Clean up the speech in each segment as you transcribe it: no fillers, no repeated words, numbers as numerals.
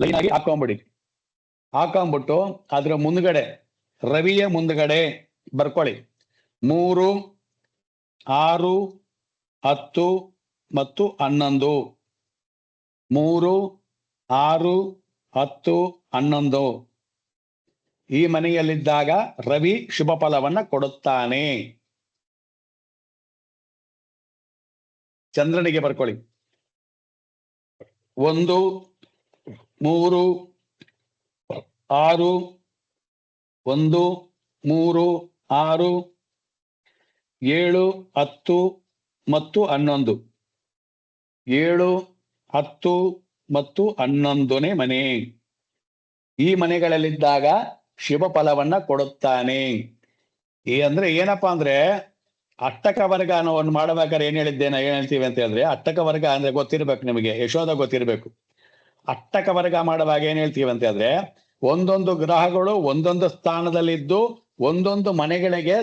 Line ಆಗಿ ಹಾಕೊಂಡ್ಬಿಟ್ಟು ಅದ್ರ ಮುಂದ್ಗಡೆ ರವಿಯ ಮುಂದ್ಗಡೆ ಬರ್ಕೊಳ್ಳಿ 3, 6, 10 ಮತ್ತು 11. 3, 6, 10, 11 ಈ ಮನೆಯಲ್ಲಿದ್ದಾಗ ರವಿ ಶುಭ ಫಲವನ್ನ ಕೊಡುತ್ತಾನೆ. ಚಂದ್ರನಿಗೆ ಬರ್ಕೊಳ್ಳಿ 1, 3, 6, 1, 3, 6, 7, 10 ಮತ್ತು 11. 7, 10 ಮತ್ತು 11ನೇ ಮನೆ. ಈ ಮನೆಗಳಲ್ಲಿದ್ದಾಗ ಶುಭ ಫಲವನ್ನ ಕೊಡುತ್ತಾನೆ. ಅಂದ್ರೆ ಏನಪ್ಪಾ ಅಂದ್ರೆ ಅಷ್ಟಕ ವರ್ಗವನ್ನು ಮಾಡಬೇಕಾದ್ರೆ ಏನ್ ಹೇಳ್ತೀವಿ ಅಂತ ಹೇಳಿದ್ರೆ, ಅಷ್ಟಕ ವರ್ಗ ಅಂದ್ರೆ ಗೊತ್ತಿರ್ಬೇಕು ನಿಮಗೆ, ಯಶೋಧ ಗೊತ್ತಿರ್ಬೇಕು. ಅಷ್ಟಕ ವರ್ಗ ಮಾಡುವಾಗ ಏನ್ ಹೇಳ್ತೀವಿ ಅಂತ ಹೇಳಿದ್ರೆ, ಒಂದೊಂದು ಗ್ರಹಗಳು ಒಂದೊಂದು ಸ್ಥಾನದಲ್ಲಿದ್ದು ಒಂದೊಂದು ಮನೆಗಳಿಗೆ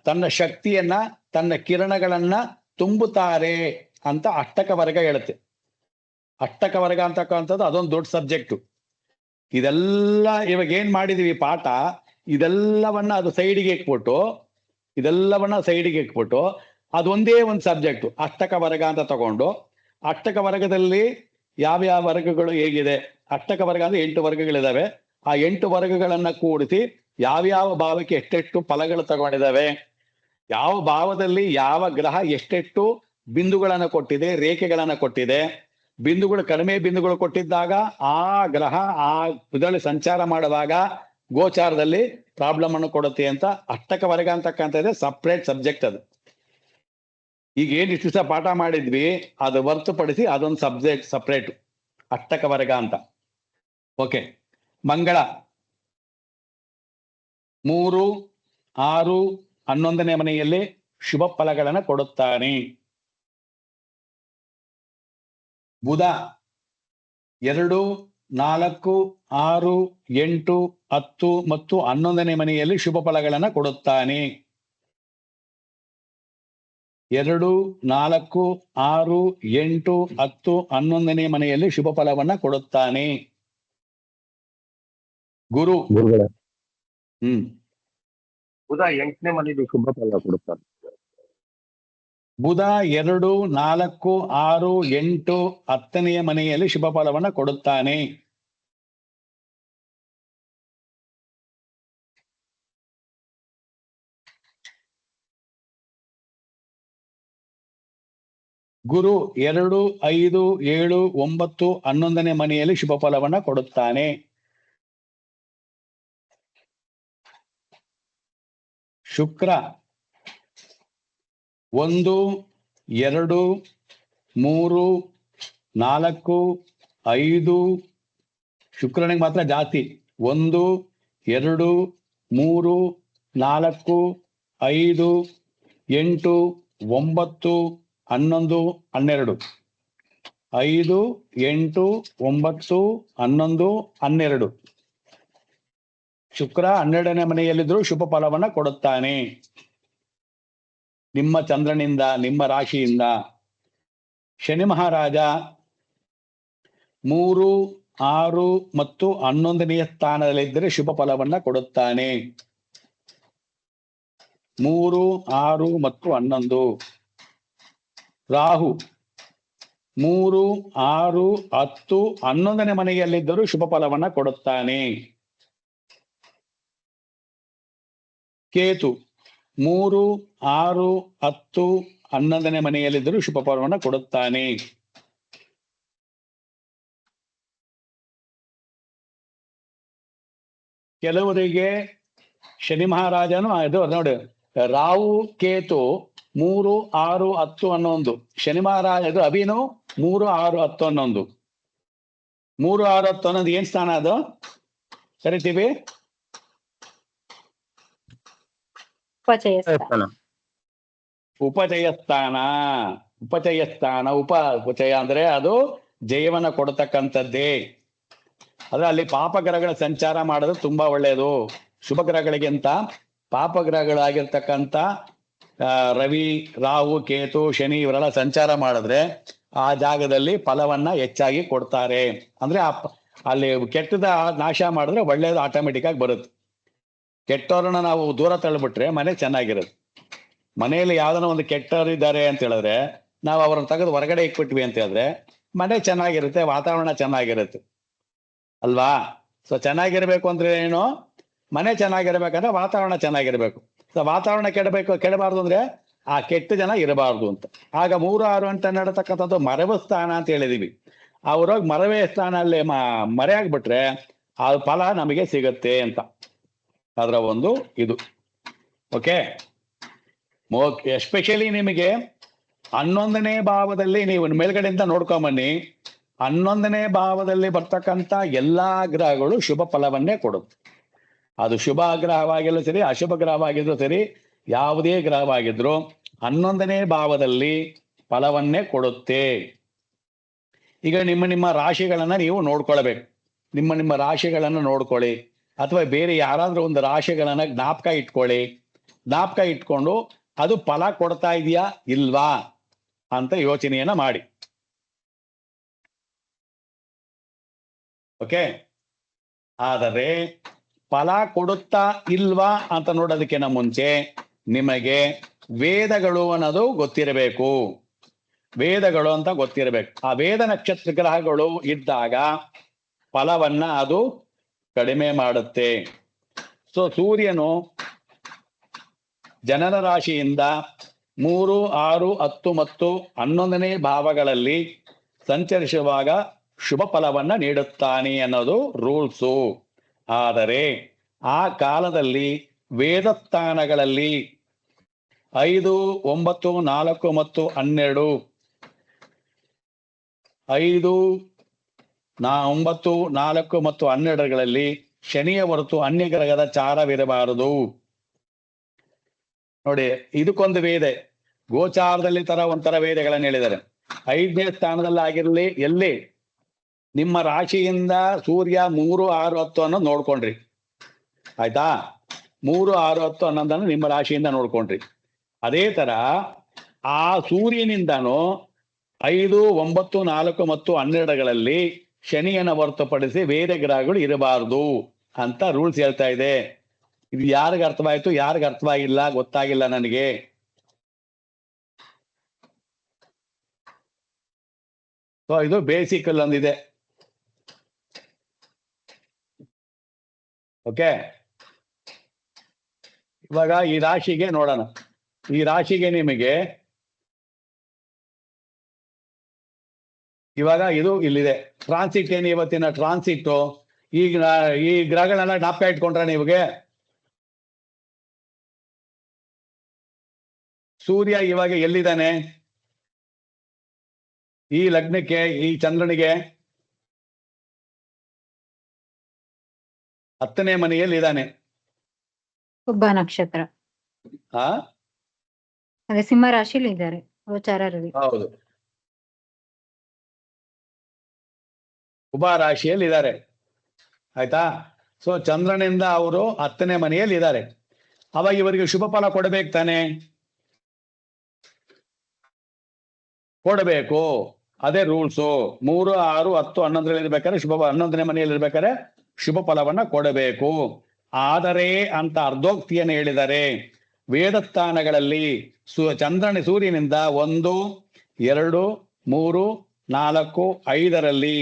ತನ್ನ ಶಕ್ತಿಯನ್ನ, ತನ್ನ ಕಿರಣಗಳನ್ನ ತುಂಬುತ್ತಾರೆ ಅಂತ ಅಷ್ಟಕ ವರ್ಗ ಹೇಳುತ್ತೆ. ಅಷ್ಟಕ ವರ್ಗ ಅಂತಕ್ಕಂಥದ್ದು ಅದೊಂದು ದೊಡ್ಡ ಸಬ್ಜೆಕ್ಟು. ಇದೆಲ್ಲ ಇವಾಗ ಏನ್ ಮಾಡಿದೀವಿ ಪಾಠ, ಇದೆಲ್ಲವನ್ನ ಸೈಡಿಗೆ ಇಟ್ಬಿಟ್ಟು ಅದೊಂದೇ ಒಂದು ಸಬ್ಜೆಕ್ಟ್ ಅಷ್ಟಕ ವರ್ಗ ಅಂತ ತಗೊಂಡು, ಅಷ್ಟಕ ವರ್ಗದಲ್ಲಿ ಯಾವ್ಯಾವ ವರ್ಗಗಳು ಹೇಗಿದೆ, ಅಷ್ಟಕ ವರ್ಗ ಅಂದ್ರೆ 8 ವರ್ಗಗಳಿದಾವೆ. ಆ 8 ವರ್ಗಗಳನ್ನ ಕೂಡಿಸಿ ಯಾವ್ಯಾವ ಭಾವಕ್ಕೆ ಎಷ್ಟೆಷ್ಟು ಫಲಗಳು ತಗೊಂಡಿದ್ದಾವೆ, ಯಾವ ಭಾವದಲ್ಲಿ ಯಾವ ಗ್ರಹ ಎಷ್ಟೆಷ್ಟು ಬಿಂದುಗಳನ್ನು ಕೊಟ್ಟಿದೆ, ರೇಖೆಗಳನ್ನ ಕೊಟ್ಟಿದೆ. ಬಿಂದುಗಳು ಕಡಿಮೆ ಬಿಂದುಗಳು ಕೊಟ್ಟಿದ್ದಾಗ ಆ ಗ್ರಹ ಆ ಇದರಲ್ಲಿ ಸಂಚಾರ ಮಾಡುವಾಗ ಗೋಚಾರದಲ್ಲಿ ಪ್ರಾಬ್ಲಮ್ ಅನ್ನು ಕೊಡುತ್ತೆ ಅಂತ ಅಷ್ಟಕ ವರ್ಗ ಅಂತಕ್ಕಂಥದ್ದೇ ಸಪ್ರೇಟ್ ಸಬ್ಜೆಕ್ಟ್. ಅದು ಈಗ ಏನ್ ಇಷ್ಟು ದಿವಸ ಪಾಠ ಮಾಡಿದ್ವಿ ಅದು ಹೊರತುಪಡಿಸಿ ಅದೊಂದು ಸಬ್ಜೆಕ್ಟ್ ಸಪ್ರೇಟ್, ಅಷ್ಟಕ ವರ್ಗ ಅಂತ. ಓಕೆ. ಮಂಗಳ 3, 6, 11ನೇ ಮನೆಯಲ್ಲಿ ಶುಭ ಫಲಗಳನ್ನು ಕೊಡುತ್ತಾನೆ. ಬುಧ 2, 4, 6, 8, 10 ಮತ್ತು 11ನೇ ಮನೆಯಲ್ಲಿ ಶುಭ ಫಲಗಳನ್ನು ಕೊಡುತ್ತಾನೆ. 2, 4, 6, 8, 10, 11ನೇ ಮನೆಯಲ್ಲಿ ಶುಭ ಫಲವನ್ನ ಕೊಡುತ್ತಾನೆ. ಗುರು ಬುಧ 8ನೇ ಮನೆಯಲ್ಲಿ ಶುಭ ಫಲ ಕೊಡುತ್ತಾನೆ. ಬುಧ 2, 4, 6, 8, 10ನೆಯ ಮನೆಯಲ್ಲಿ ಶುಭ ಫಲವನ್ನ ಕೊಡುತ್ತಾನೆ. ಗುರು 2, 5, 7, 9, 11ನೇ ಮನೆಯಲ್ಲಿ ಶುಭ ಫಲವನ್ನ ಕೊಡುತ್ತಾನೆ. ಶುಕ್ರ 1, 2, 3, 4, 5 ಶುಕ್ರನಿಗೆ ಮಾತ್ರ ಜಾಸ್ತಿ. 1, 2, 3, 4, 5, 8, 9, 11, 12. 5, 8, 9, 11, 12 ಶುಕ್ರ 12ನೇ ಮನೆಯಲ್ಲಿದ್ರೂ ಶುಭ ಫಲವನ್ನ ಕೊಡುತ್ತಾನೆ. ನಿಮ್ಮ ಚಂದ್ರನಿಂದ, ನಿಮ್ಮ ರಾಶಿಯಿಂದ. ಶನಿ ಮಹಾರಾಜ 3, 6 ಮತ್ತು 11ನೆಯ ಸ್ಥಾನದಲ್ಲಿದ್ದರೆ ಶುಭ ಫಲವನ್ನ ಕೊಡುತ್ತಾನೆ. 3, 6 ಮತ್ತು 11. ರಾಹು 3, 6, 10, 11ನೇ ಮನೆಯಲ್ಲಿದ್ದರೂ ಶುಭ ಫಲವನ್ನ ಕೊಡುತ್ತಾನೆ. ಕೇತು 3, 6, 10, 11ನೇ ಮನೆಯಲ್ಲಿದ್ದರೂ ಶುಭ ಫಲವನ್ನ ಕೊಡುತ್ತಾನೆ. ಕೆಲವರಿಗೆ ಶನಿ ಮಹಾರಾಜನು ಅದು ನೋಡಿ, ರಾಹು ಕೇತು 3, 6, 10, 11. ಶನಿ ಮಹಾರಾಜ ಅದು ಅಭಿನು 3, 6, 10, 11. 3, 6, 10, 11 ಏನ್ ಸ್ಥಾನ ಅದು ಕರಿತೀವಿ? ಉಪಚಯ ಸ್ಥಾನ. ಉಪಚಯ ಅಂದ್ರೆ ಅದು ಜಯವನ್ನ ಕೊಡತಕ್ಕಂಥದ್ದೇ. ಆದ್ರೆ ಅಲ್ಲಿ ಪಾಪಗ್ರಹಗಳ ಸಂಚಾರ ಮಾಡೋದು ತುಂಬಾ ಒಳ್ಳೆಯದು. ಶುಭ ಗ್ರಹಗಳಿಗಿಂತ ಪಾಪಗ್ರಹಗಳಾಗಿರ್ತಕ್ಕಂಥ ರವಿ, ರಾಹು, ಕೇತು, ಶನಿ ಇವರೆಲ್ಲ ಸಂಚಾರ ಮಾಡಿದ್ರೆ ಆ ಜಾಗದಲ್ಲಿ ಫಲವನ್ನ ಹೆಚ್ಚಾಗಿ ಕೊಡ್ತಾರೆ. ಅಂದ್ರೆ ಅಲ್ಲಿ ಕೆಟ್ಟದ ನಾಶ ಮಾಡಿದ್ರೆ ಒಳ್ಳೇದು ಆಟೋಮೆಟಿಕ್ ಆಗಿ ಬರುತ್ತೆ. ಕೆಟ್ಟವ್ರನ್ನ ನಾವು ದೂರ ತಳ್ಳಿಬಿಟ್ರೆ ಮನೆ ಚೆನ್ನಾಗಿರುತ್ತೆ. ಮನೆಯಲ್ಲಿ ಯಾವ್ದನ್ನ ಒಂದು ಕೆಟ್ಟವ್ರು ಇದ್ದಾರೆ ಅಂತ ಹೇಳಿದ್ರೆ ನಾವು ಅವ್ರನ್ನ ತೆಗೆದು ಹೊರಗಡೆ ಇಕ್ಬಿಟ್ವಿ ಅಂತ ಹೇಳಿದ್ರೆ ಮನೆ ಚೆನ್ನಾಗಿರುತ್ತೆ, ವಾತಾವರಣ ಚೆನ್ನಾಗಿರುತ್ತೆ ಅಲ್ವಾ? ಸೊ ಚೆನ್ನಾಗಿರ್ಬೇಕು ಅಂದ್ರೆ ಏನು, ಮನೆ ಚೆನ್ನಾಗಿರ್ಬೇಕಂದ್ರೆ ವಾತಾವರಣ ಚೆನ್ನಾಗಿರ್ಬೇಕು. ಸೊ ವಾತಾವರಣ ಕೆಡಬಾರ್ದು ಅಂದ್ರೆ ಆ ಕೆಟ್ಟ ಜನ ಇರಬಾರ್ದು ಅಂತ. ಆಗ 3, 6 ಅಂತ ನಡತಕ್ಕಂಥದ್ದು ಮರವ ಸ್ಥಾನ ಅಂತ ಹೇಳಿದೀವಿ. ಅವ್ರೋಗಿ ಮರವೇ ಸ್ಥಾನ ಅಲ್ಲಿ ಮರೆ ಆಗ್ಬಿಟ್ರೆ ಆ ಫಲ ನಮಗೆ ಸಿಗತ್ತೆ ಅಂತ ಅದರ ಒಂದು ಇದು. ಓಕೆ, ಎಸ್ಪೆಷಲಿ ನಿಮಗೆ 11ನೇ ಭಾವದಲ್ಲಿ ನೀವು ಮೇಲ್ಗಡೆಯಿಂದ ನೋಡ್ಕೊಂಬನ್ನಿ. 11ನೇ ಭಾವದಲ್ಲಿ ಬರ್ತಕ್ಕಂಥ ಎಲ್ಲಾ ಗ್ರಹಗಳು ಶುಭ ಫಲವನ್ನೇ ಕೊಡುತ್ತೆ. ಅದು ಶುಭ ಗ್ರಹವಾಗಿದ್ರು ಸರಿ, ಅಶುಭ ಗ್ರಹವಾಗಿದ್ರು ಸರಿ, ಯಾವುದೇ ಗ್ರಹವಾಗಿದ್ರು 11ನೇ ಭಾವದಲ್ಲಿ ಫಲವನ್ನೇ ಕೊಡುತ್ತೆ. ಈಗ ನಿಮ್ಮ ರಾಶಿಗಳನ್ನ ನೀವು ನೋಡ್ಕೊಳ್ಬೇಕು. ನಿಮ್ಮ ರಾಶಿಗಳನ್ನ ನೋಡ್ಕೊಳ್ಳಿ, ಅಥವಾ ಬೇರೆ ಯಾರಾದ್ರೂ ಒಂದು ರಾಶಿಗಳನ್ನ ಜ್ಞಾಪಕ ಇಟ್ಕೊಳ್ಳಿ. ಜ್ಞಾಪಕ ಇಟ್ಕೊಂಡು ಅದು ಫಲ ಕೊಡ್ತಾ ಇದೆಯಾ ಇಲ್ವಾ ಅಂತ ಯೋಚನೆಯನ್ನ ಮಾಡಿ. ಓಕೆ, ಆದರೆ ಫಲ ಕೊಡುತ್ತಾ ಇಲ್ವಾ ಅಂತ ನೋಡೋದಕ್ಕಿಂತ ಮುಂಚೆ ನಿಮಗೆ ವೇದಗಳು ಅನ್ನೋದು ಗೊತ್ತಿರಬೇಕು. ವೇದಗಳು ಅಂತ ಗೊತ್ತಿರಬೇಕು. ಆ ವೇದ ನಕ್ಷತ್ರ ಗ್ರಹಗಳು ಇದ್ದಾಗ ಫಲವನ್ನ ಅದು ಕಡಿಮೆ ಮಾಡುತ್ತೆ. ಸೊ ಸೂರ್ಯನು ಜನನ ರಾಶಿಯಿಂದ 3, 6, 10 ಮತ್ತು 11ನೇ ಭಾವಗಳಲ್ಲಿ ಸಂಚರಿಸುವಾಗ ಶುಭ ಫಲವನ್ನ ನೀಡುತ್ತಾನೆ ಅನ್ನೋದು ರೂಲ್ಸು. ಆದರೆ ಆ ಕಾಲದಲ್ಲಿ ವೇದಸ್ಥಾನಗಳಲ್ಲಿ 5, 9, 4 ಮತ್ತು 12, 5, 9, 4 ಮತ್ತು 12ಗಳಲ್ಲಿ ಶನಿಯ ಹೊರತು ಅನ್ಯ ಗ್ರಹದ ಚಾರವಿರಬಾರದು. ನೋಡಿ, ಇದಕ್ಕೊಂದು ವೇದ, ಗೋಚಾರದಲ್ಲಿ ಒಂಥರ ವೇದಗಳನ್ನು ಹೇಳಿದ್ದಾರೆ. 5ನೇ ಸ್ಥಾನದಲ್ಲಿ ಆಗಿರ್ಲಿ, ಎಲ್ಲಿ ನಿಮ್ಮ ರಾಶಿಯಿಂದ ಸೂರ್ಯ 3, 6, 10 ಅನ್ನೋದು ನೋಡ್ಕೊಂಡ್ರಿ, ಆಯ್ತಾ? 3, 6, 10, 11 ನಿಮ್ಮ ರಾಶಿಯಿಂದ ನೋಡ್ಕೊಂಡ್ರಿ. ಅದೇ ತರ ಆ ಸೂರ್ಯನಿಂದನೂ 5, 9, 4 ಮತ್ತು 12ಗಳಲ್ಲಿ ಶನಿಯನ್ನು ಹೊರತುಪಡಿಸಿ ಬೇರೆ ಗ್ರಹಗಳು ಇರಬಾರ್ದು ಅಂತ ರೂಲ್ಸ್ ಹೇಳ್ತಾ ಇದೆ. ಇದು ಯಾರಿಗ ಅರ್ಥವಾಯ್ತು, ಯಾರಿಗ ಅರ್ಥವಾಗಿಲ್ಲ ಗೊತ್ತಾಗಿಲ್ಲ ನನಗೆ. ಸೊ ಇದು ಬೇಸಿಕ್ ಅಲ್ಲಿ ಒಂದಿದೆ. ಓಕೆ, ಇವಾಗ ಈ ರಾಶಿಗೆ ನೋಡೋಣ. ಈ ರಾಶಿಗೆ ನಿಮಗೆ ಇವಾಗ ಇದು ಇಲ್ಲಿದೆ ಟ್ರಾನ್ಸಿಟ್. ಏನು ಇವತ್ತಿನ ಟ್ರಾನ್ಸಿಟ್? ಈಗ ಈ ಗ್ರಹಗಳನ್ನ ಜ್ಞಾಪಕ ಇಟ್ಕೊಂಡ್ರೆ ನಿಮಗೆ ಸೂರ್ಯ ಇವಾಗ ಎಲ್ಲಿದ್ದಾನೆ? ಈ ಲಗ್ನಕ್ಕೆ, ಈ ಚಂದ್ರನಿಗೆ 10ನೇ ಮನೆಯಲ್ಲಿ ಇದ್ದಾನೆ. ಒಬ್ಬ ನಕ್ಷತ್ರ, ಅದೇ ಸಿಂಹ ರಾಶಿಲಿ ಇದ್ದಾರೆ ಗೋಚಾರರಲ್ಲಿ. ಹೌದು, ಉಭ ರಾಶಿಯಲ್ಲಿ ಇದ್ದಾರೆ, ಆಯ್ತಾ? ಸೊ ಚಂದ್ರನಿಂದ ಅವರು 10ನೇ ಮನೆಯಲ್ಲಿ ಇದ್ದಾರೆ. ಅವಾಗ ಇವರಿಗೆ ಶುಭ ಫಲ ಕೊಡಬೇಕು ತಾನೆ? ಕೊಡಬೇಕು, ಅದೇ ರೂಲ್ಸು. 3, 6, 10, 11ರಲ್ಲಿ ಇರ್ಬೇಕಾದ್ರೆ 11ನೇ ಮನೆಯಲ್ಲಿ ಇರ್ಬೇಕಾದ್ರೆ ಶುಭ ಫಲವನ್ನ ಕೊಡಬೇಕು. ಆದರೆ ಅಂತ ಅರ್ಧೋಕ್ತಿಯನ್ನು ಹೇಳಿದ್ದಾರೆ. ವೇದಸ್ಥಾನಗಳಲ್ಲಿ ಸೂರ್ಯನಿಂದ 1, 2, 3, 4, 5ರಲ್ಲಿ,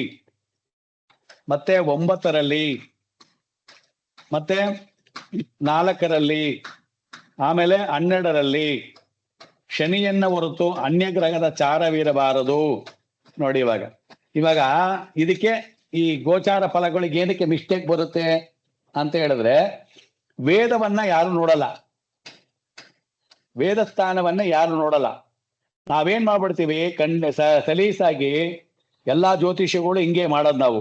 ಮತ್ತೆ 9ರಲ್ಲಿ, ಮತ್ತೆ 4ರಲ್ಲಿ, ಆಮೇಲೆ 12ರಲ್ಲಿ ಶನಿಯನ್ನ ಹೊರತು ಅನ್ಯ ಗ್ರಹದ ಚಾರವಿರಬಾರದು. ನೋಡಿ, ಇವಾಗ ಇದಕ್ಕೆ ಈ ಗೋಚಾರ ಫಲಗಳಿಗೆ ಏನಕ್ಕೆ ಮಿಸ್ಟೇಕ್ ಬರುತ್ತೆ ಅಂತ ಹೇಳಿದ್ರೆ, ವೇದವನ್ನ ಯಾರು ನೋಡಲ್ಲ, ವೇದ ಸ್ಥಾನವನ್ನ ಯಾರು ನೋಡಲ್ಲ. ನಾವೇನ್ ಮಾಡ್ಬಿಡ್ತೀವಿ, ಸಲೀಸಾಗಿ ಎಲ್ಲಾ ಜ್ಯೋತಿಷಿಗಳು ಹಿಂಗೆ ಮಾಡೋದು. ನಾವು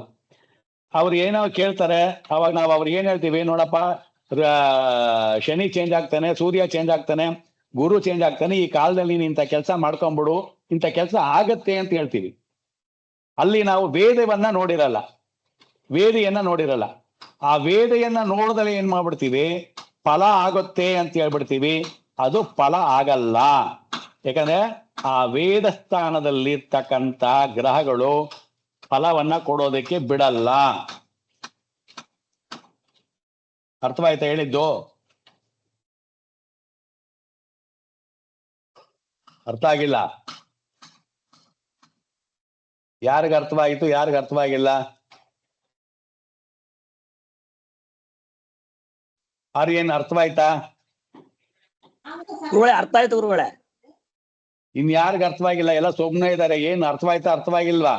ಅವ್ರು ಏನೋ ಕೇಳ್ತಾರೆ, ಅವಾಗ ನಾವು ಅವ್ರಿಗೆ ಏನ್ ಹೇಳ್ತೀವಿ, ನೋಡಪ್ಪ ಶನಿ ಚೇಂಜ್ ಆಗ್ತಾನೆ, ಸೂರ್ಯ ಚೇಂಜ್ ಆಗ್ತಾನೆ, ಗುರು ಚೇಂಜ್ ಆಗ್ತಾನೆ, ಈ ಕಾಲದಲ್ಲಿ ನೀನ್ ಇಂಥ ಕೆಲಸ ಮಾಡ್ಕೊಂಡ್ಬಿಡು, ಇಂಥ ಕೆಲಸ ಆಗತ್ತೆ ಅಂತ ಹೇಳ್ತೀವಿ. ಅಲ್ಲಿ ನಾವು ವೇದವನ್ನ ನೋಡಿರಲ್ಲ, ವೇದೆಯನ್ನ ನೋಡಿರಲ್ಲ. ಆ ವೇದೆಯನ್ನ ನೋಡಿದ್ರೆ ಏನ್ ಮಾಡ್ಬಿಡ್ತೀವಿ, ಫಲ ಆಗುತ್ತೆ ಅಂತ ಹೇಳ್ಬಿಡ್ತೀವಿ. ಅದು ಫಲ ಆಗಲ್ಲ. ಯಾಕಂದ್ರೆ ಆ ವೇದ ಸ್ಥಾನದಲ್ಲಿ ಇರ್ತಕ್ಕಂಥ ಗ್ರಹಗಳು ಫಲವನ್ನ ಕೊಡೋದಕ್ಕೆ ಬಿಡಲ್ಲ. ಅರ್ಥವಾಯ್ತಾ ಹೇಳಿದ್ದು? ಅರ್ಥ ಆಗಿಲ್ಲ? ಯಾರಿಗ ಅರ್ಥವಾಯಿತು, ಯಾರಿಗ ಅರ್ಥವಾಗಿಲ್ಲ? ಏನ್ ಅರ್ಥವಾಯ್ತಾ? ಗುರುಗಳೇ ಅರ್ಥ ಆಯ್ತು ಗುರುಗಳೇ. ಇನ್ ಯಾರಿಗ ಅರ್ಥವಾಗಿಲ್ಲ? ಎಲ್ಲ ಸುಮ್ನೆ ಇದ್ದಾರೆ. ಏನ್ ಅರ್ಥವಾಯ್ತಾ, ಅರ್ಥವಾಗಿಲ್ವಾ?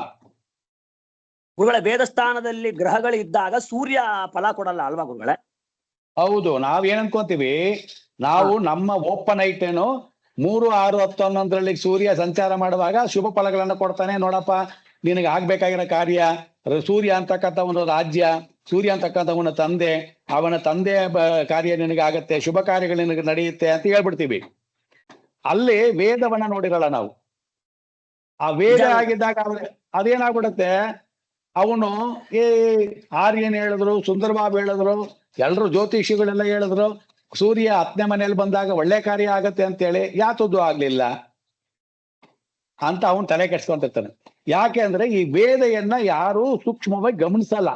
ಗುರುಗಳೇ ವೇದಸ್ಥಾನದಲ್ಲಿ ಗ್ರಹಗಳು ಇದ್ದಾಗ ಸೂರ್ಯ ಫಲ ಕೊಡಲ್ಲ ಅಲ್ವಾ ಗುರುಗಳೇ? ಹೌದು. ನಾವೇನ್ ಅನ್ಕೊಂತೀವಿ, ನಾವು ನಮ್ಮ ಓಪನ್ ಐಟ್ ಏನು 3, 6, 10, 11ರಲ್ಲಿ ಸೂರ್ಯ ಸಂಚಾರ ಮಾಡುವಾಗ ಶುಭ ಫಲಗಳನ್ನ ಕೊಡ್ತಾನೆ. ನೋಡಪ್ಪ, ನಿನಗೆ ಆಗ್ಬೇಕಾಗಿರೋ ಕಾರ್ಯ, ಸೂರ್ಯ ಅಂತಕ್ಕಂಥ ಒಂದು ರಾಜ್ಯ, ಸೂರ್ಯ ಅಂತಕ್ಕಂಥ ಅವನ ತಂದೆ, ಅವನ ತಂದೆಯ ಕಾರ್ಯ ನಿನಗೆ ಆಗತ್ತೆ, ಶುಭ ಕಾರ್ಯಗಳು ನಿನಗೆ ನಡೆಯುತ್ತೆ ಅಂತ ಹೇಳ್ಬಿಡ್ತೀವಿ. ಅಲ್ಲಿ ವೇದವನ್ನ ನೋಡಿರಲ್ಲ ನಾವು. ಆ ವೇದ ಆಗಿದ್ದಾಗ ಅದೇನಾಗ್ಬಿಡುತ್ತೆ, ಅವನು ಆರ್ಯನ್ ಹೇಳಿದ್ರು, ಸುಂದರಬಾಬು ಹೇಳಿದ್ರು, ಎಲ್ರು ಜ್ಯೋತಿಷಿಗಳೆಲ್ಲ ಹೇಳಿದ್ರು ಸೂರ್ಯ 10ನೇ ಮನೆಯಲ್ಲಿ ಬಂದಾಗ ಒಳ್ಳೆ ಕಾರ್ಯ ಆಗತ್ತೆ ಅಂತೇಳಿ, ಯಾತದ್ದು ಆಗ್ಲಿಲ್ಲ ಅಂತ ಅವನು ತಲೆ ಕೆಡ್ಸ್ಕೊಂತಿರ್ತಾನೆ. ಯಾಕೆ ಅಂದ್ರೆ ಈ ವೇದೆಯನ್ನ ಯಾರು ಸೂಕ್ಷ್ಮವಾಗಿ ಗಮನಿಸಲ್ಲ.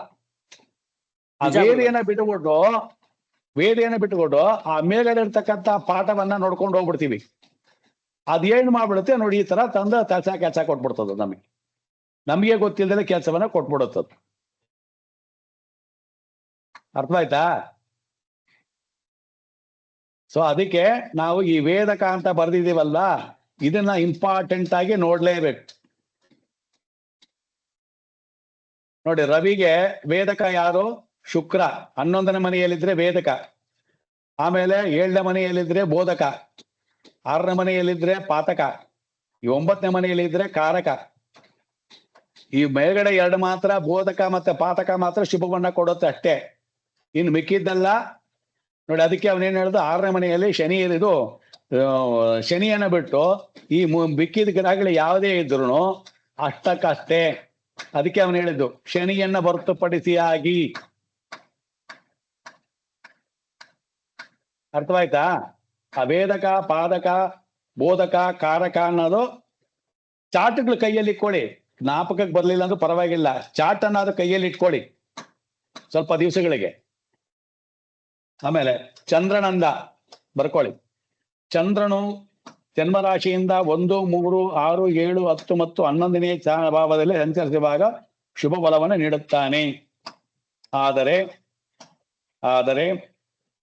ಆ ವೇದೆಯನ್ನ ಬಿಟ್ಟುಕೊಂಡು ಆ ಮೇಲ್ಗಡೆ ಇರ್ತಕ್ಕಂಥ ಪಾಠವನ್ನ ನೋಡ್ಕೊಂಡು ಹೋಗ್ಬಿಡ್ತೀವಿ. ಅದೇನ್ ಮಾಡ್ಬಿಡುತ್ತೆ ನೋಡಿ, ಈ ತರ ತಂದ ಕೆಲಸ ಕೊಟ್ಬಿಡ್ತದ. ನಮಗೆ ಗೊತ್ತಿಲ್ಲದೆ ಕೆಲಸವನ್ನ ಕೊಟ್ಬಿಡುತ್ತದ. ಅರ್ಥವಾಯ್ತಾ? ಸೊ ಅದಕ್ಕೆ ನಾವು ಈ ವೇದಕ ಅಂತ ಬರ್ದಿದೀವಲ್ಲ, ಇದನ್ನ ಇಂಪಾರ್ಟೆಂಟ್ ಆಗಿ ನೋಡ್ಲೇಬೇಕು. ನೋಡಿ, ರವಿಗೆ ವೇದಕ ಯಾರು? ಶುಕ್ರ. 11ನೇ ಮನೆಯಲ್ಲಿದ್ರೆ ವೇದಕ, ಆಮೇಲೆ 7ನೇ ಮನೆಯಲ್ಲಿದ್ರೆ ಬೋಧಕ, 6ನೇ ಮನೆಯಲ್ಲಿದ್ರೆ ಪಾತಕ, ಈ 9ನೇ ಮನೆಯಲ್ಲಿದ್ರೆ ಕಾರಕ. ಈ ಮೇಲ್ಗಡೆ 2 ಮಾತ್ರ ಬೋಧಕ ಮತ್ತೆ ಪಾತಕ ಮಾತ್ರ ಶುಭವನ್ನ ಕೊಡುತ್ತೆ ಅಷ್ಟೇ. ಇನ್ನು ಮಿಕ್ಕಿದ್ದಲ್ಲ ನೋಡಿ. ಅದಕ್ಕೆ ಅವನೇನ್ ಹೇಳ್ದು, 6ನೇ ಮನೆಯಲ್ಲಿ ಶನಿ ಇದು, ಶನಿಯನ್ನ ಬಿಟ್ಟು ಈ ಮಿಕ್ಕಿದ ಗ್ರಹಗಳು ಯಾವುದೇ ಇದ್ರು ಅಷ್ಟಕ್ಕಷ್ಟೇ. ಅದಕ್ಕೆ ಅವನು ಹೇಳಿದ್ದು ಶನಿಯನ್ನ ಹೊರತುಪಡಿಸಿ ಆಗಿ. ಅರ್ಥವಾಯ್ತಾ? ಆ ವೇದಕ, ಪಾದಕ, ಬೋಧಕ, ಕಾರಕ ಅನ್ನೋದು ಚಾರ್ಟ್ಗಳು ಕೈಯಲ್ಲಿ ಇಟ್ಕೊಳ್ಳಿ. ಜ್ಞಾಪಕಕ್ಕೆ ಬರ್ಲಿಲ್ಲ ಅಂದ್ರೂ ಪರವಾಗಿಲ್ಲ, ಚಾರ್ಟ್ ಅನ್ನಾದ್ರೂ ಕೈಯಲ್ಲಿ ಇಟ್ಕೊಳ್ಳಿ ಸ್ವಲ್ಪ ದಿವಸಗಳಿಗೆ. ಆಮೇಲೆ ಚಂದ್ರನಂದ ಬರ್ಕೊಳ್ಳಿ. ಚಂದ್ರನು ಜನ್ಮರಾಶಿಯಿಂದ 1, 3, 6, 7, 10 ಮತ್ತು 11ನೇ ಭಾವದಲ್ಲಿ ಸಂಚರಿಸುವಾಗ ಶುಭ ಫಲವನ್ನು ನೀಡುತ್ತಾನೆ. ಆದರೆ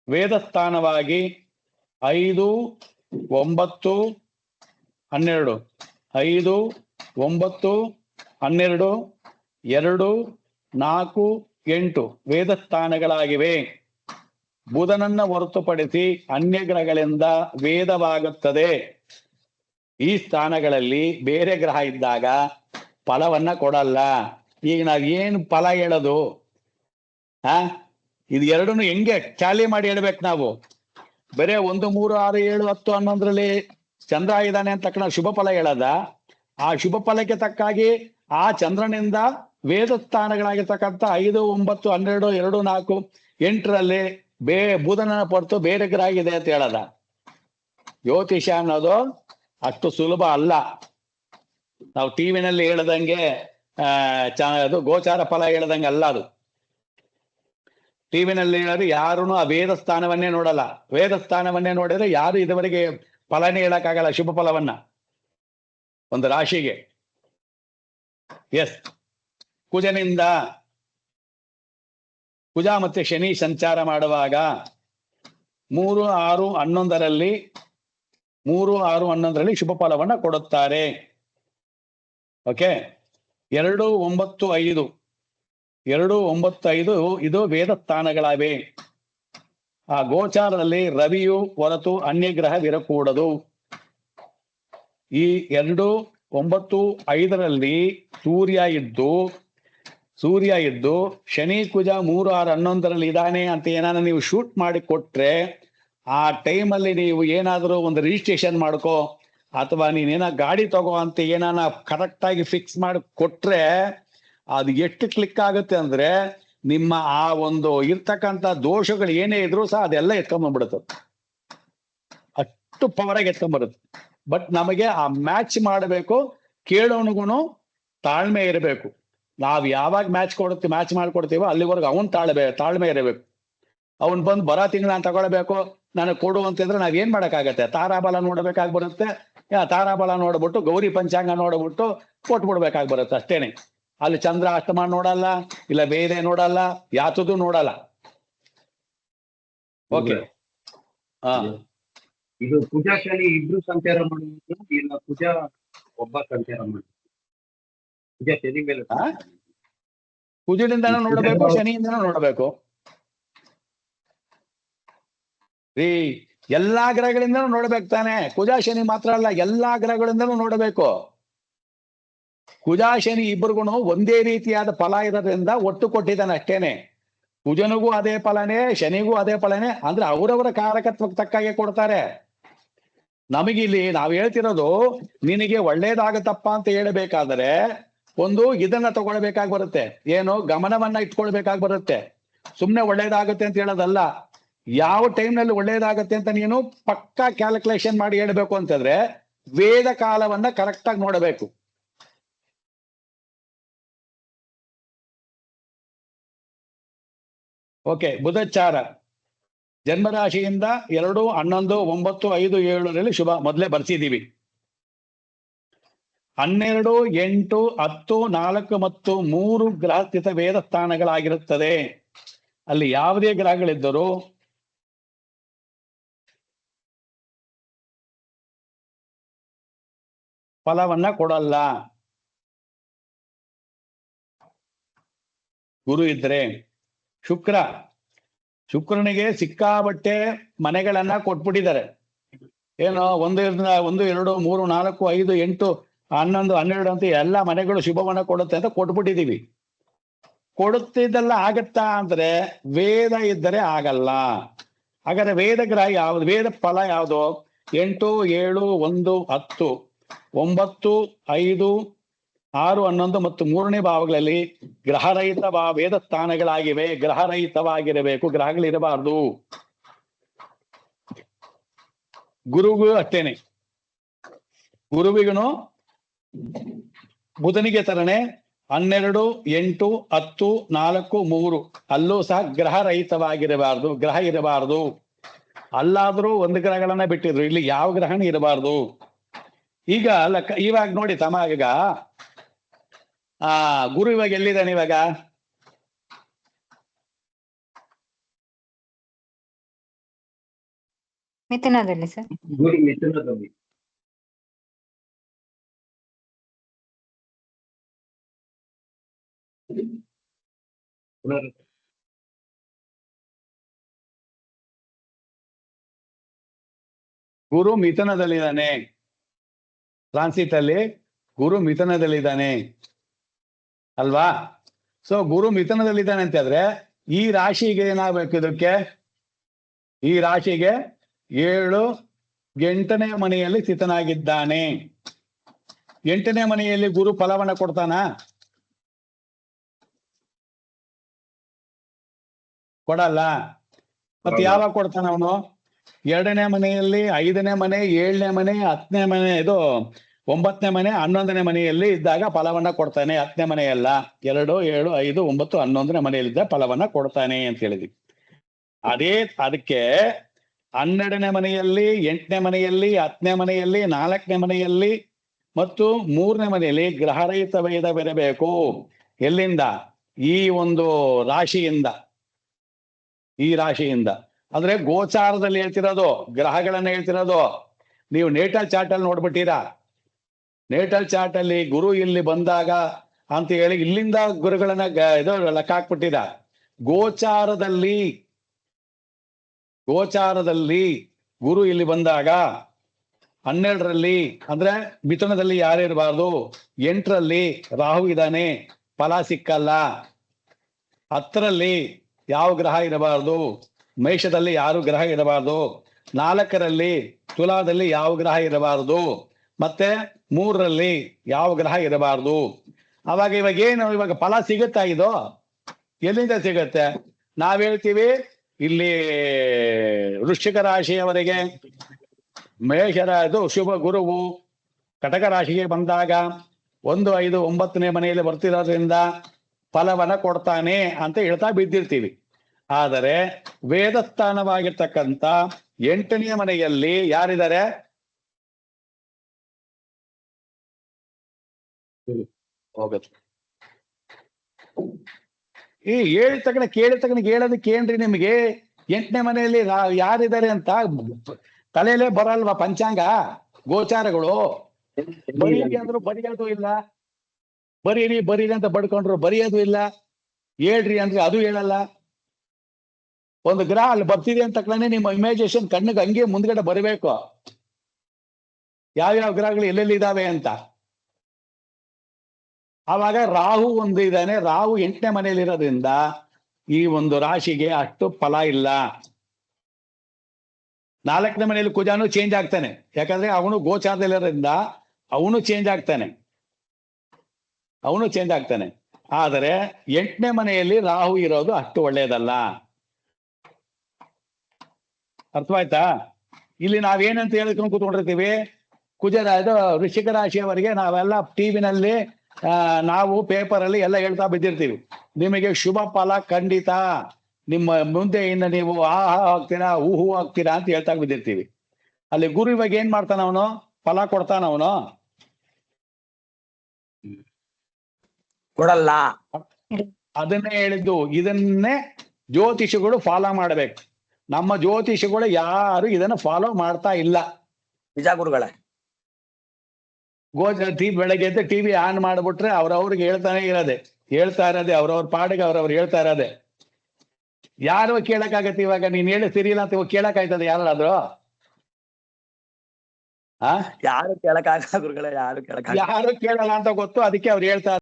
ವೇದಸ್ಥಾನವಾಗಿ 5, 9, 12, 5, 9, 12, 2, 4, 8 ವೇದಸ್ಥಾನಗಳಾಗಿವೆ. ಬುಧನನ್ನ ಹೊರತುಪಡಿಸಿ ಅನ್ಯ ಗ್ರಹಗಳಿಂದ ವೇದವಾಗುತ್ತದೆ. ಈ ಸ್ಥಾನಗಳಲ್ಲಿ ಬೇರೆ ಗ್ರಹ ಇದ್ದಾಗ ಫಲವನ್ನ ಕೊಡಲ್ಲ. ಈಗ ನಾವ್ ಏನು ಫಲ ಹೇಳೋದು? ಇದು ಎರಡನ್ನು ಹೆಂಗೆ ಚಾಲಿ ಮಾಡಿ ಹೇಳ್ಬೇಕು ನಾವು? ಬರೇ 1, 3, 6, 7, 10, 11ರಲ್ಲಿ ಚಂದ್ರ ಇದ್ದಾನೆ ಅಂತ ತಕ್ಷಣ ಶುಭ ಫಲ ಹೇಳದ? ಆ ಶುಭ ಫಲಕ್ಕೆ ತಕ್ಕಾಗಿ ಆ ಚಂದ್ರನಿಂದ ವೇದ ಸ್ಥಾನಗಳಾಗಿರ್ತಕ್ಕಂಥ 5, 9, 12, 2, 4, 8ರಲ್ಲಿ ಬುಧನ ಹೊರತು ಬೇರೆ ಗ್ರಹ ಇದೆ ಅಂತ ಹೇಳದ? ಜ್ಯೋತಿಷ ಅನ್ನೋದು ಅಷ್ಟು ಸುಲಭ ಅಲ್ಲ. ನಾವು ಟಿವಿನಲ್ಲಿ ಹೇಳ್ದಂಗೆ ಅದು ಗೋಚಾರ ಫಲ ಹೇಳ್ದಂಗೆ ಅಲ್ಲ ಅದು. ಟಿವಿನಲ್ಲಿ ಹೇಳಿದ್ರೆ ಯಾರು ಆ ವೇದ ಸ್ಥಾನವನ್ನೇ ನೋಡಲ್ಲ. ವೇದ ಸ್ಥಾನವನ್ನೇ ನೋಡಿದ್ರೆ ಯಾರು ಇದುವರೆಗೆ ಫಲನೇ ಹೇಳಕ್ಕಾಗಲ್ಲ, ಶುಭ ಫಲವನ್ನ ಒಂದು ರಾಶಿಗೆ. ಎಸ್, ಕುಜನಿಂದ ಕುಜ ಮತ್ತೆ ಶನಿ ಸಂಚಾರ ಮಾಡುವಾಗ 3, 6, 11ರಲ್ಲಿ 3, 6, 11ರಲ್ಲಿ ಶುಭ ಫಲವನ್ನ ಕೊಡುತ್ತಾರೆ. ಓಕೆ. 2, 9, 5 2, 9, 5 ಇದು ವೇದ ಸ್ಥಾನಗಳಾವೆ. ಆ ಗೋಚಾರದಲ್ಲಿ ರವಿಯು ಹೊರತು ಅನ್ಯ ಗ್ರಹವಿರಕೂಡದು. ಈ 2, 9, 5ರಲ್ಲಿ ಸೂರ್ಯ ಇದ್ದು ಶನಿ ಕುಜ 3, 6, 11ರಲ್ಲಿ ಇದ್ದಾನೆ ಅಂತ ಏನಾನ ನೀವು ಶೂಟ್ ಮಾಡಿ ಕೊಟ್ರೆ, ಆ ಟೈಮಲ್ಲಿ ನೀವು ಏನಾದರೂ ಒಂದು ರಿಜಿಸ್ಟ್ರೇಷನ್ ಮಾಡ್ಕೋ ಅಥವಾ ನೀನೇನ ಗಾಡಿ ತಗೋ ಅಂತ ಏನಾನ ಕರೆಕ್ಟ್ ಆಗಿ ಫಿಕ್ಸ್ ಮಾಡಿ ಕೊಟ್ರೆ ಅದು ಎಷ್ಟು ಕ್ಲಿಕ್ ಆಗುತ್ತೆ ಅಂದ್ರೆ ನಿಮ್ಮ ಆ ಒಂದು ಇರ್ತಕ್ಕಂಥ ದೋಷಗಳು ಏನೇ ಇದ್ರು ಸಹ ಅದೆಲ್ಲ ಎತ್ಕೊಂಡ್ಬಂದ್ಬಿಡುತ್ತೆ. ಅಷ್ಟು ಪವರಾಗಿ ಎತ್ಕೊಂಡ್ಬರುತ್ತೆ. ಬಟ್ ನಮಗೆ ಆ ಮ್ಯಾಚ್ ಮಾಡಬೇಕು, ಕೇಳೋನಿಗೂ ತಾಳ್ಮೆ ಇರಬೇಕು. ನಾವ್ ಯಾವಾಗ ಮ್ಯಾಚ್ ಮಾಡ್ಕೊಡ್ತೀವೋ ಅಲ್ಲಿವರೆಗೂ ಅವನ್ ತಾಳ್ಮೆ ಇರಬೇಕು. ಅವನ್ ಬಂದು ಬರೋ ತಿಂಗಳ ನಾನು ತಗೊಳ್ಬೇಕು, ನನಗೆ ಕೊಡು ಅಂತಂದ್ರೆ ನಾವ್ ಏನ್ ಮಾಡಕ್ಕಾಗತ್ತೆ? ತಾರಾಬಲ ನೋಡ್ಬೇಕಾಗಿ ಬರುತ್ತೆ. ತಾರಾಬಲ ನೋಡ್ಬಿಟ್ಟು ಗೌರಿ ಪಂಚಾಂಗ ನೋಡ್ಬಿಟ್ಟು ಕೊಟ್ಬಿಡ್ಬೇಕಾಗಿ ಬರುತ್ತೆ ಅಷ್ಟೇನೆ. ಅಲ್ಲಿ ಚಂದ್ರ ಅಷ್ಟಮ ನೋಡಲ್ಲ, ಇಲ್ಲ ಬೇರೆ ನೋಡಲ್ಲ, ಯಾತದು ನೋಡಲ್ಲ. ಓಕೆ. ಇದು ಪೂಜಾ ಶನಿ ಇಬ್ರು ಸಂಚಾರ ಮಾಡುವುದು, ಇಲ್ಲ ಪೂಜಾ ಒಬ್ಬ ಸಂಚಾರ ಮಾಡುದು? ಪೂಜಾ ಶನಿ ಮೇಲೆ ಕುಜದಿಂದನೂ ನೋಡ್ಬೇಕು, ಶನಿಯಿಂದನೂ ನೋಡ್ಬೇಕು ರೀ. ಎಲ್ಲಾ ಗ್ರಹಗಳಿಂದನೂ ನೋಡ್ಬೇಕು ತಾನೆ. ಕುಜ ಶನಿ ಮಾತ್ರ ಅಲ್ಲ, ಎಲ್ಲಾ ಗ್ರಹಗಳಿಂದನೂ ನೋಡ್ಬೇಕು. ಕುಜ ಶನಿ ಇಬ್ಬರಿಗೂ ಒಂದೇ ರೀತಿಯಾದ ಫಲ ಇರೋದ್ರಿಂದ ಒಟ್ಟು ಕೊಟ್ಟಿದ್ದಾನೆ ಅಷ್ಟೇನೆ. ಕುಜನಿಗೂ ಅದೇ ಫಲನೇ, ಶನಿಗೂ ಅದೇ ಫಲನೇ. ಅಂದ್ರೆ ಅವರವರ ಕಾರಕತ್ವಕ್ಕೆ ತಕ್ಕಾಗೆ ಕೊಡ್ತಾರೆ. ನಮಗಿಲ್ಲಿ ನಾವ್ ಹೇಳ್ತಿರೋದು, ನಿನಗೆ ಒಳ್ಳೇದಾಗತ್ತಪ್ಪ ಅಂತ ಹೇಳಬೇಕಾದ್ರೆ ಒಂದು ಇದನ್ನ ತಗೊಳ್ಬೇಕಾಗಿ ಬರುತ್ತೆ. ಏನು? ಗಮನವನ್ನ ಇಟ್ಕೊಳ್ಬೇಕಾಗಿ ಬರುತ್ತೆ. ಸುಮ್ನೆ ಒಳ್ಳೇದಾಗುತ್ತೆ ಅಂತ ಹೇಳೋದಲ್ಲ. ಯಾವ ಟೈಮ್ನಲ್ಲಿ ಒಳ್ಳೇದಾಗತ್ತೆ ಅಂತ ನೀನು ಪಕ್ಕಾ ಕ್ಯಾಲ್ಕುಲೇಷನ್ ಮಾಡಿ ಹೇಳ್ಬೇಕು ಅಂತಂದ್ರೆ ವೇದ ಕಾಲವನ್ನ ಕರೆಕ್ಟ್ ಆಗಿ ನೋಡಬೇಕು. ಓಕೆ. ಬುಧಚಾರ ಜನ್ಮರಾಶಿಯಿಂದ 2, 11, 9, 5, 7 ಶುಭ ಮೊದಲೇ ಬರ್ಸಿದೀವಿ. 12, 8, 10, 4 ಮತ್ತು 3 ಗ್ರಹ ಸ್ಥಿತ ವೇದ ಸ್ಥಾನಗಳಾಗಿರುತ್ತದೆ. ಅಲ್ಲಿ ಯಾವುದೇ ಗ್ರಹಗಳಿದ್ದರೂ ಫಲವನ್ನ ಕೊಡಲ್ಲ. ಗುರು ಇದ್ರೆ ಶುಕ್ರನಿಗೆ ಸಿಕ್ಕಾಬಟ್ಟೆ ಮನೆಗಳನ್ನ ಕೊಟ್ಬಿಟ್ಟಿದ್ದಾರೆ. ಏನೋ 1, 2, 3, 4, 5, 8, 11, 12 ಅಂತ ಎಲ್ಲ ಮನೆಗಳು ಶುಭವನ್ನ ಕೊಡುತ್ತೆ ಅಂತ ಕೊಟ್ಬಿಟ್ಟಿದೀವಿ. ಕೊಡುತ್ತಿದ್ದೆಲ್ಲ ಆಗತ್ತಾ ಅಂದ್ರೆ ವೇದ ಇದ್ದರೆ ಆಗಲ್ಲ. ಹಾಗಾದ್ರೆ ವೇದ ಗ್ರಹ ಯಾವುದು? ವೇದ ಫಲ ಯಾವುದು? 8, 7, 1, 10, 9, 5, 6, 11 ಮತ್ತು 3ನೇ ಭಾವಗಳಲ್ಲಿ ಗ್ರಹರಹಿತ ವೇದ ಸ್ಥಾನಗಳಾಗಿವೆ. ಗ್ರಹರಹಿತವಾಗಿರಬೇಕು, ಗ್ರಹಗಳಿರಬಾರ್ದು. ಗುರುಗೂ ಅಷ್ಟೇನೆ. ಗುರುವಿಗೂ ಬುಧನಿಗೆ ತರನೆ 12, 8, 10, 4, 3 ಅಲ್ಲೂ ಸಹ ಗ್ರಹರಹಿತವಾಗಿರಬಾರ್ದು, ಗ್ರಹ ಇರಬಾರ್ದು. ಅಲ್ಲಾದ್ರೂ ಒಂದು ಗ್ರಹಗಳನ್ನ ಬಿಟ್ಟಿದ್ರು, ಇಲ್ಲಿ ಯಾವ ಗ್ರಹಣ ಇರಬಾರ್ದು. ಈಗ ಇವಾಗ ನೋಡಿ ತಮ್ಮ, ಈಗ ಗುರು ಇವಾಗ ಎಲ್ಲಿದ್ದಾನೆ? ಇವಾಗ ಮಿಥುನದಲ್ಲಿ ಸರ್. ಗುರು ಮಿಥುನದಲ್ಲಿ. ಗುರು ಮಿಥುನದಲ್ಲಿದ್ದಾನೆ. ಟ್ರಾನ್ಸಿಟ್ ಅಲ್ಲಿ ಗುರು ಮಿಥುನದಲ್ಲಿದ್ದಾನೆ ಅಲ್ವಾ? ಸೊ ಗುರು ಮಿಥುನದಲ್ಲಿದ್ದಾನೆ ಅಂತ ಹೇಳಿದ್ರೆ ಈ ರಾಶಿಗೆ ಏನಾಗಬೇಕು? ಇದಕ್ಕೆ ಈ ರಾಶಿಗೆ 7, 8ನೇ ಮನೆಯಲ್ಲಿ ಸ್ಥಿತನಾಗಿದ್ದಾನೆ. 8ನೇ ಮನೆಯಲ್ಲಿ ಗುರು ಫಲವನ್ನ ಕೊಡ್ತಾನ? ಕೊಡಲ್ಲ. ಮತ್ತೆ ಯಾವಾಗ ಕೊಡ್ತಾನ ಅವನು? 2ನೇ ಮನೆಯಲ್ಲಿ, 5ನೇ ಮನೆ, 7ನೇ ಮನೆ, 10ನೇ ಮನೆ, ಇದು 9ನೇ ಮನೆ, 11ನೇ ಮನೆಯಲ್ಲಿ ಇದ್ದಾಗ ಫಲವನ್ನ ಕೊಡ್ತಾನೆ. 10ನೇ ಮನೆಯಲ್ಲ, 2, 7, 5, 9, 11ನೇ ಮನೆಯಲ್ಲಿದ್ದ ಫಲವನ್ನ ಕೊಡ್ತಾನೆ ಅಂತ ಹೇಳಿದ್ವಿ. ಅದಕ್ಕೆ 12ನೇ ಮನೆಯಲ್ಲಿ, 8ನೇ ಮನೆಯಲ್ಲಿ, 10ನೇ ಮನೆಯಲ್ಲಿ, 4ನೇ ಮನೆಯಲ್ಲಿ ಮತ್ತು 3ನೇ ಮನೆಯಲ್ಲಿ ಗ್ರಹರಹಿತ ವೇದವಿರಬೇಕು. ಎಲ್ಲಿಂದ? ಈ ಒಂದು ರಾಶಿಯಿಂದ. ಈ ರಾಶಿಯಿಂದ ಅಂದ್ರೆ ಗೋಚಾರದಲ್ಲಿ ಹೇಳ್ತಿರೋದು, ಗ್ರಹಗಳನ್ನ ಹೇಳ್ತಿರೋದು. ನೀವು ನೇಟಲ್ ಚಾರ್ಟ್ ಅಲ್ಲಿ ನೋಡ್ಬಿಟ್ಟಿರಾ? ನೇಟಲ್ ಚಾರ್ಟ್ ಅಲ್ಲಿ ಗುರು ಇಲ್ಲಿ ಬಂದಾಗ ಅಂತ ಹೇಳಿ ಇಲ್ಲಿಂದ ಗುರುಗಳನ್ನ ಇದು ಲೆಕ್ಕ ಹಾಕ್ಬಿಟ್ಟಿರ. ಗೋಚಾರದಲ್ಲಿ ಗುರು ಇಲ್ಲಿ ಬಂದಾಗ 12ರಲ್ಲಿ ಅಂದ್ರೆ ಮಿಥುನದಲ್ಲಿ ಯಾರಿರಬಾರ್ದು, 8ರಲ್ಲಿ ರಾಹು ಇದ್ದಾನೆ, ಫಲ ಸಿಕ್ಕಲ್ಲ. 10ರಲ್ಲಿ ಯಾವ ಗ್ರಹ ಇರಬಾರ್ದು, ಮೇಷದಲ್ಲಿ ಯಾರು ಗ್ರಹ ಇರಬಾರ್ದು. 4ರಲ್ಲಿ ತುಲಾದಲ್ಲಿ ಯಾವ ಗ್ರಹ ಇರಬಾರ್ದು. ಮತ್ತೆ 3ರಲ್ಲಿ ಯಾವ ಗ್ರಹ ಇರಬಾರ್ದು. ಅವಾಗ ಇವಾಗ ಫಲ ಸಿಗುತ್ತಾ? ಇದು ಎಲ್ಲಿಂದ ಸಿಗತ್ತೆ? ನಾವ್ ಹೇಳ್ತೀವಿ ಇಲ್ಲಿ ವೃಶ್ಚಿಕ ರಾಶಿಯವರೆಗೆ ಮೇಷರ ಇದು ಶುಭ ಗುರುವು ಕಟಕ ರಾಶಿಗೆ ಬಂದಾಗ 1, 5, 9ನೇ ಮನೆಯಲ್ಲಿ ಬರ್ತಿರೋದ್ರಿಂದ ಫಲವನ್ನ ಕೊಡ್ತಾನೆ ಅಂತ ಹೇಳ್ತಾ ಬಿದ್ದಿರ್ತೀವಿ. ಆದರೆ ವೇದಸ್ಥಾನವಾಗಿರ್ತಕ್ಕಂಥ 8ನೇ ಮನೆಯಲ್ಲಿ ಯಾರಿದ್ದಾರೆ? ಹೋಗುತ್ತೆ. ಈ ಹೇಳಿದ ತಕ್ಷಣ ಕೇಳಿದ ತಕ್ಷಣ ಹೇಳೋದಕ್ಕೆ ಏನ್ರಿ ನಿಮ್ಗೆ? 8ನೇ ಮನೆಯಲ್ಲಿ ಯಾರಿದ್ದಾರೆ ಅಂತ ತಲೆಯಲ್ಲೇ ಬರಲ್ವಾ ಪಂಚಾಂಗ ಗೋಚಾರಗಳು? ಬರೀರಿ ಅಂದ್ರು ಬರೆಯೋದು ಇಲ್ಲ, ಬರೀರಿ ಅಂತ ಬಡ್ಕೊಂಡ್ರು ಬರೆಯೋದು ಇಲ್ಲ, ಹೇಳ್ರಿ ಅಂದ್ರೆ ಅದು ಹೇಳಲ್ಲ. ಒಂದು ಗ್ರಹ ಅಲ್ಲಿ ಬರ್ತಿದೆ ಅಂತ ತಕ್ಷಣ ನಿಮ್ಮ ಇಮ್ಯಾಜಿನೇಷನ್ ಕಣ್ಣಿಗೆ ಹಂಗೆ ಮುಂದ್ಗಡೆ ಬರಬೇಕು, ಯಾವ್ಯಾವ ಗ್ರಹಗಳು ಎಲ್ಲೆಲ್ಲಿ ಇದಾವೆ ಅಂತ. ಆವಾಗ ರಾಹು ಒಂದು ಇದ್ದಾನೆ, ರಾಹು 8ನೇ ಮನೆಯಲ್ಲಿ ಇರೋದ್ರಿಂದ ಈ ಒಂದು ರಾಶಿಗೆ ಅಷ್ಟು ಫಲ ಇಲ್ಲ. 4ನೇ ಮನೆಯಲ್ಲಿ ಕುಜಾನು ಚೇಂಜ್ ಆಗ್ತಾನೆ, ಯಾಕಂದ್ರೆ ಅವನು ಗೋಚಾರದಲ್ಲಿರೋದ್ರಿಂದ ಅವನು ಚೇಂಜ್ ಆಗ್ತಾನೆ. ಆದರೆ 8ನೇ ಮನೆಯಲ್ಲಿ ರಾಹು ಇರೋದು ಅಷ್ಟು ಒಳ್ಳೆಯದಲ್ಲ. ಅರ್ಥವಾಯ್ತಾ? ಇಲ್ಲಿ ನಾವೇನಂತ ಹೇಳ್ಕೊಂಡು ಕೂತ್ಕೊಂಡಿರ್ತೀವಿ, ಇದು ವೃಶ್ಚಿಕ ರಾಶಿಯವರಿಗೆ ನಾವೆಲ್ಲ ಟಿವಿನಲ್ಲಿ ನಾವು ಪೇಪರ್ ಅಲ್ಲಿ ಎಲ್ಲ ಹೇಳ್ತಾ ಬಿದ್ದಿರ್ತೀವಿ, ನಿಮಗೆ ಶುಭ ಫಲ ಖಂಡಿತ, ನಿಮ್ಮ ಮುಂದೆಯಿಂದ ನೀವು ಆಹಾ ಆಗ್ತೀರಾ ಊಹು ಆಗ್ತೀರಾ ಅಂತ ಹೇಳ್ತಾ ಬಿದ್ದಿರ್ತೀವಿ. ಅಲ್ಲಿ ಗುರು ಇವಾಗ ಏನ್ ಮಾಡ್ತಾನ ಅವನು? ಫಲ ಕೊಡ್ತಾನ ಅವನು? ಕೊಡಲ್ಲ. ಅದನ್ನೇ ಹೇಳಿದ್ದು, ಇದನ್ನೇ ಜ್ಯೋತಿಷಿಗಳು ಫಾಲೋ ಮಾಡ್ಬೇಕು. ನಮ್ಮ ಜ್ಯೋತಿಷಿಗಳು ಯಾರು ಇದನ್ನ ಫಾಲೋ ಮಾಡ್ತಾ ಇಲ್ಲ. ನಿಜ ಗುರುಗಳೇ. ಬೆಳಗ್ಗೆ ಎದ್ದು ಟಿವಿ ಆನ್ ಮಾಡ್ಬಿಟ್ರೆ ಅವ್ರವ್ರಿಗೆ ಹೇಳ್ತಾ ಇರೋದೆ ಅವ್ರವ್ರ ಪಾಡಿಗೆ ಅವ್ರವ್ರು ಹೇಳ್ತಾ ಇರೋದೆ. ಯಾರು ಕೇಳಕ್ಕಾಗತ್ತೆ? ಇವಾಗ ನೀನ್ ಹೇಳಿ ಸರಿಯಿಲ್ಲ ಅಂತ ಇವಾಗ ಕೇಳಕ್ಕಾಯ್ತದೆ ಯಾರಾದ್ರೂ? ಯಾರು ಕೇಳಕ್ಕಾಗಲ್ಲ ಗುರುಗಳೇ, ಯಾರು ಕೇಳಲ್ಲ ಅಂತ ಗೊತ್ತು, ಅದಕ್ಕೆ ಅವ್ರು ಹೇಳ್ತಾ